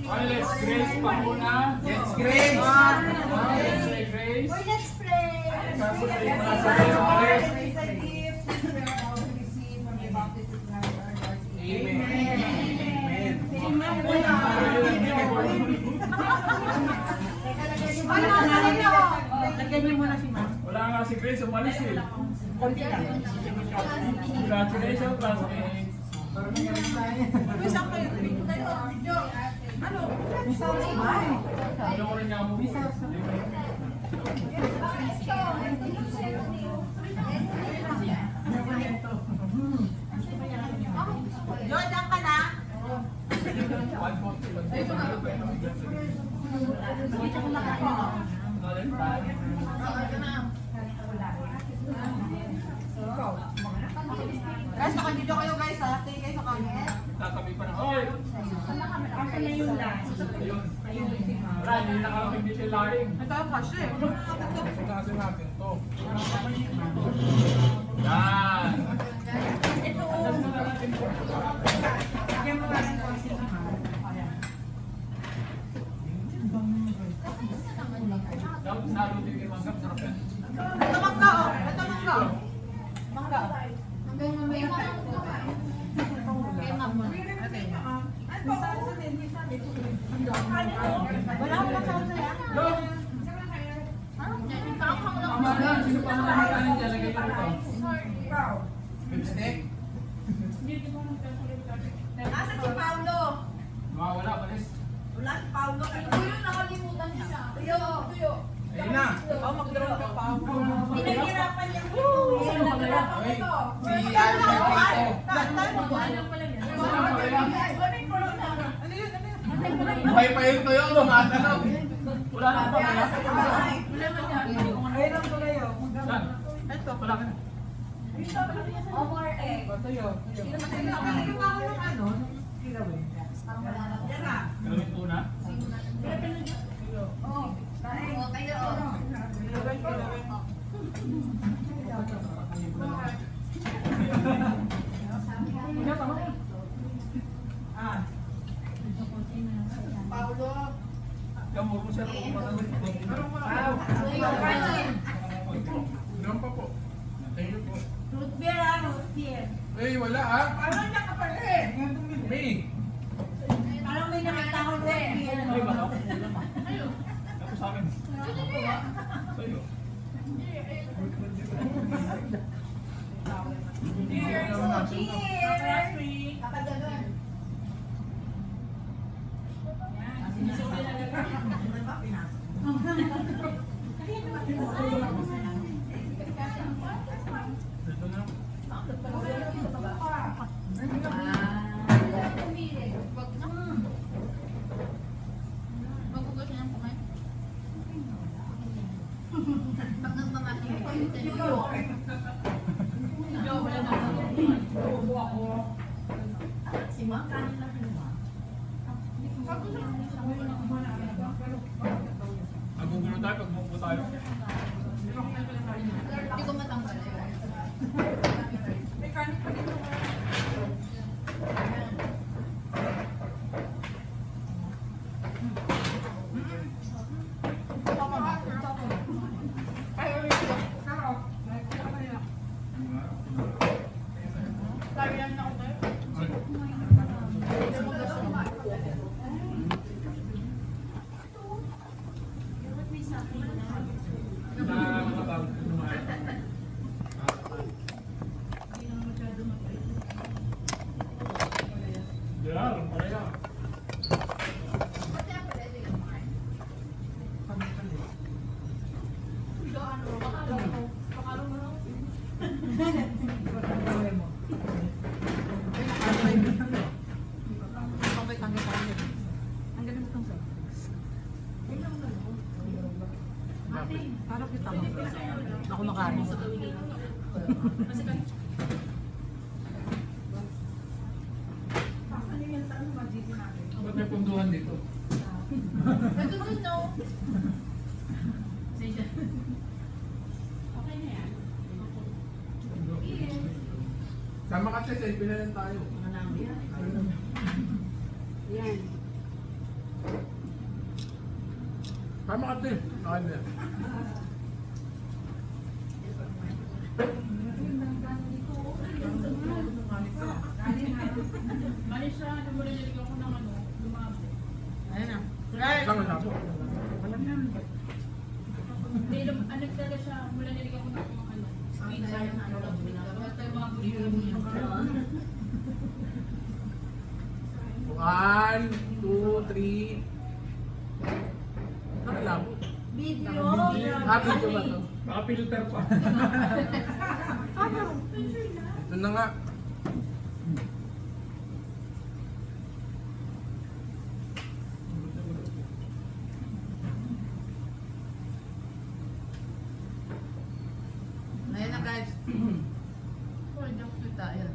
Let's grace pa muna. Let's grace. Let's say grace. Let's pray. Tapos ay muna sa grace. Wala nga si Grace, umalis eh. Congratulations, classmates. Ano ko rin nga mo? Jordan ka na? Guys, nakandito kayo guys ha. Stay kayo sa kanya. Tatabi pa na. Oy! Asa na yung last? Ayun. Wala, hindi nakakamig din siya laing. Ito ang kasi. Pagkasin natin to. Yan. Ito. Dapat sinalo din kay Manggap, sarap yan. Ito mangga oh. Ito mangga. Mangga. Wala akong kasama yan. Tama na, sino pa mga kanin dyan? Lagay ko ito. Lipstick. Asa si Paulo? Wala, balis. Wala si Paulo. Tuyo, nakalimutan siya. Tuyo. Ayun na. Oh, mag-draw ka pa. Pinaghirapan niya ito. Pinaghirapan ko ito. Si Alvin Tito. Ano yun? Ano yun? Buhay pa yun to yun. Tumatanong. Wala na pa kaya. Ayun ang pala yun. Saan? Ito. Wala ka na. Omar egg. Tayo. Nakakalimutan ako ng ano. Kilawin. Gawin po na. Kayo. Paulo. Kamu ko siya kung matawid. Doon pa po. Thank you po. Root beer, root beer. Eh, wala ah. Parang niya ka pala eh. May. Parang may nakita ko root beer. Ay, ba? Ako sa akin. Sa'yo. Cheers! Kapaganon. Dito na. Pag nagmamahal ko yung si Ma, kanin lang naman. Nagugulo tayo pag munggo tayo. Hindi ko matanggal. May kanin pa dito. Parang kita mo. Ako nakarin. may punduhan dito. Nagsusunod, no? Okay na yan. Sama ka siya, selfie na lang tayo. Yan. Sama ka siya. Okay na yan. Malis siya, namulanilig ako ng ano, lumabo. Ayun na. Lang na po. Hindi, ano talaga siya, mulanilig ako ng ano, speed sa ano, basta yung mga bulito. 1, 2, 3. Nakalabo. Video. Happy ko ba to? Naka-filter pa. Ito na nga. Ayun na guys. Oh, joke na tayo.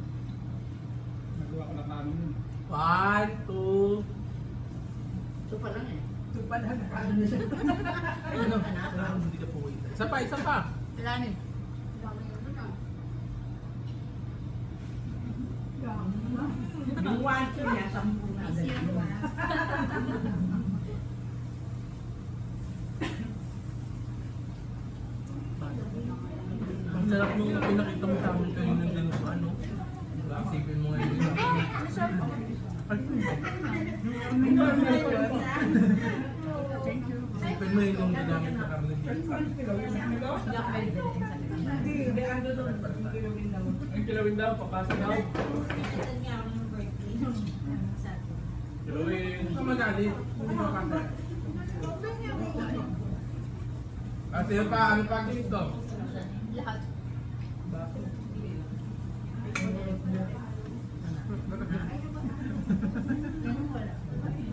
Nagawa ko na kami nun. 1, 2. Ito pa lang eh. Ano? Hindi ka po wait. Isa pa, isa pa. Kailangan eh. Yung watch niya, 10 na agad. Ang sarap nung pinakita mo sa amin kayo ng ganun sa ano. Isipin mo ngayon din ako. Isipin mo yun yung ginamit na karne dito. Hindi, ano doon, kilawin daw. Ang kilawin daw, papasok daw. Kilawin. Ito madali. Hindi mo kanta. Kasi yun pa, ano pa dito? Lahat.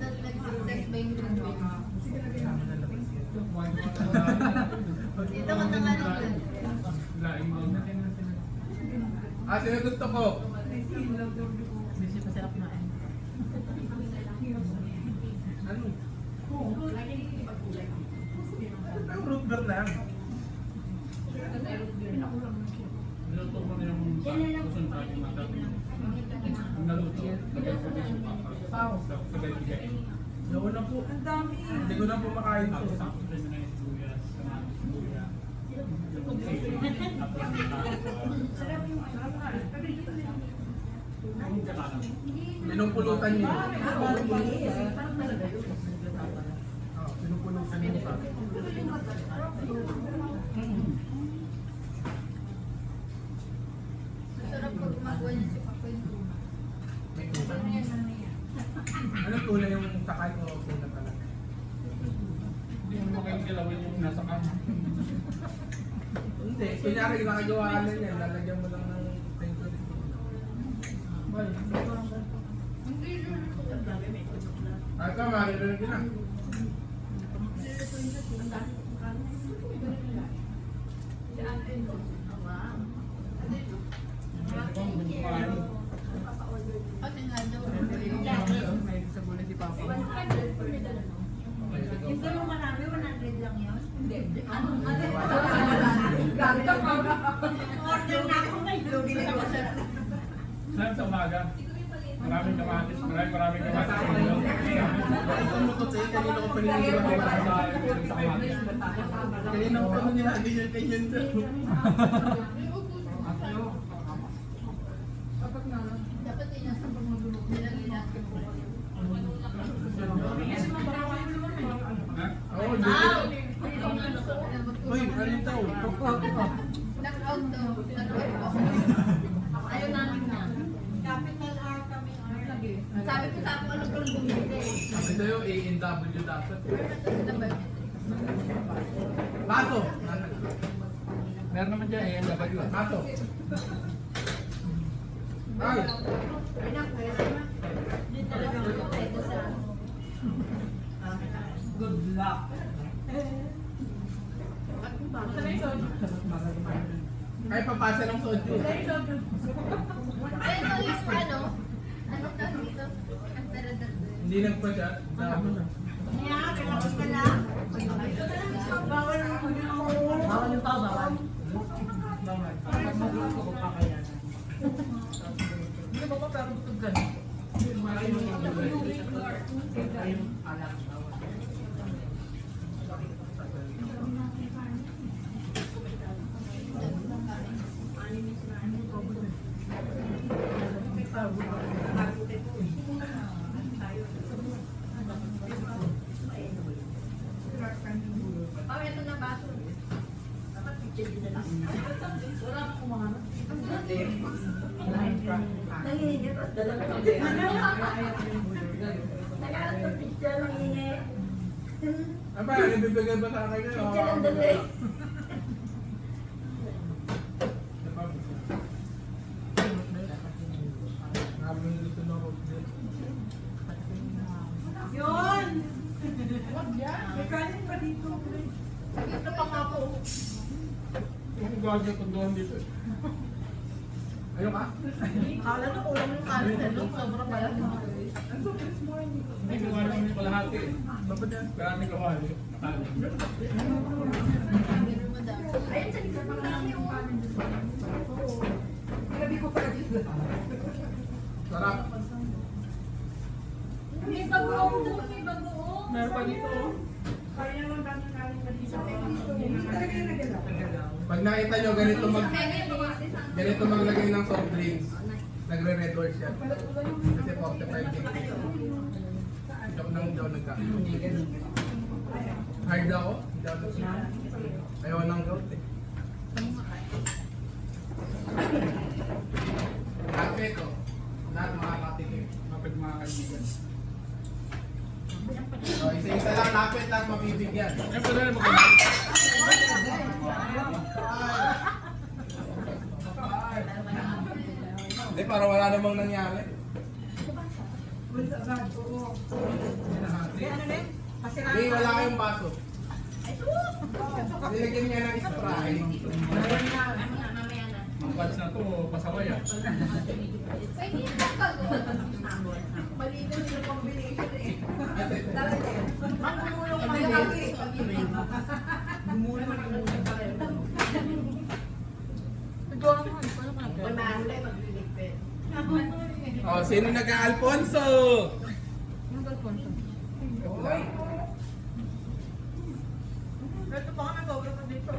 Nag-success ba yung group? Dito ko tangalan. Laing mo. Sino gusto ko? Busy pa sarap na eh. Ano? Ang root beer lang. Niluto ko na yung kusun sa aking mata. Ang naluto, lagay ko din yung papa. Lagay bigay. Nauna po. Ang dami. Hindi ko na po makain to. Tapos ako rin na yung sibuyas, kamatis, luya. Sarap yung sarap nga. Pinupulutan niyo. Malinis. Pinupulutan niyo sa Sarap pag gumagawa niya si Papa yung tuna. may tuna. Ano yan, ano yan? Ano tuna yung sakay o tuna talaga? Hindi mo kayong kilawin yung nasa kanya. Hindi. Kunyari, nakagawa ka lang yan. Lalagyan mo lang ng tento dito. Hindi yun. Ay, ka, marunong din na. Kasi nga daw. May sabulin si Papa. Hindi mo marami, 100 lang yun. Hindi. Order na ako ngayon. Lugi na ako sa... Saan sa umaga? Maraming kamatis, maraming kamatis. Ito mo to sa'yo. Kanina ko piniliwan ko lang sa kamatis. kanina ko ano nila. Hindi yun ganyan daw. Dapat yun nasa pagmululog nilagay natin. Ha? Oo, hindi. Uy, ano ito? Knock-out daw. Knock-out ako. Ayaw namin na. Capital R kami. Sabi ko sa ako, ano kung bumili. Sabi sa'yo, A&W dapat. Dapat. Pato! Meron naman dyan eh, dapat yun. Pato! Ay! Hindi talaga ako pwede sa... Good luck. Ay, papasa ng soju. Ay, ito yung ano? Ano tawag dito? Ang taradar. Hindi nagpa-chat. Dami na. Kaya, kailangan ka na. Bawal ang Bawal yung tao, bawal. Bawal. Pag magulo ko pa kaya. Hindi ba ko pero gusto ka na? Ayun, alam, bawal. Oh, ito na baso. Wala akong kumana. Nanginginig at dalawa. Nag-aaral ng picture, nanginginig. Aba, nabibigay ba sa akin yun? Picture ang dalawa eh. Habang dito na ako. Yun! Wag yan. May kanin pa dito. Ito pa nga po. Yung gagawin ko doon dito. Ayaw ka? Akala na kulang yung kanin na doon. Sobrang balat. Hindi ko nga lang yung kalahati. Ba't yan? Karami ko kawali. Ayun, sa likod pa lang yung kanin. Gabi ko pala dito. Sarap. May bagoong doon, may bagoong. Meron pa dito. Kaya naman dami kanin pa dito. Pag nakita nyo, ganito maglagay ng soft drinks. Nagre-red horse yan. Kasi 45 days. Ito nang daw nagkakaroon. Hard ako. Hindi ako nagkakaroon. Ayaw ng gout eh. Kapit ko. Lahat makakatikim. Kapag mga kaibigan. So, isa-isa lang lapit lang mabibigyan. Eh, pwede rin magkakaroon. Hindi, parang wala namang nangyari. Hindi, wala kayong baso. Nilagyan niya ng spray. Ang pads na to, pasaway ah. Pwede yung bago. Maligo sila combination eh. Magmumulong kayo lagi. Kung mahuli, magliligpit. Oh, sino nag-Alfonso? Ito pa kami, bawal ko dito.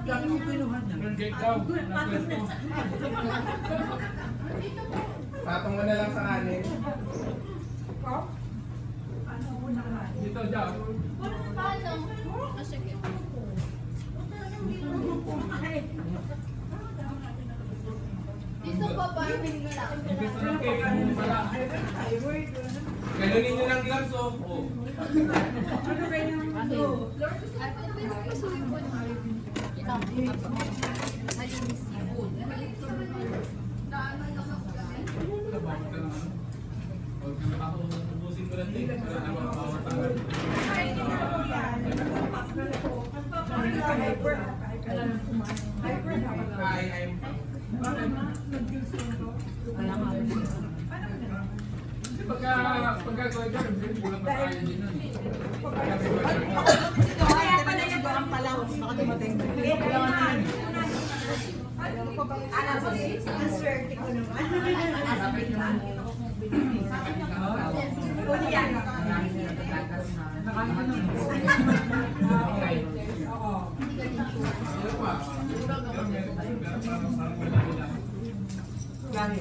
Dami mo pinuhan na. Meron cake daw. Nagpwesto. Patong mo na lang sa kanin. Dito, dyan. Dito pa ba? Hindi na. Yung gusto ng cake, yung pala. Ganunin nyo ng gloves oh. Oh. Ano kayo yung Lord, pasuyo po na. Malinis yun. Daanan lang ako guys. Bakit ka na ano? Huwag ka nakaubusin ko lang cake. Pero bawat tangal. Ay. Pagka dyan, bulat na tayo din nun. Kaya pala yung barang palaw. Baka dumating. Alam mo, ang swerte ko naman. Uli yan. Ano pa? Gani.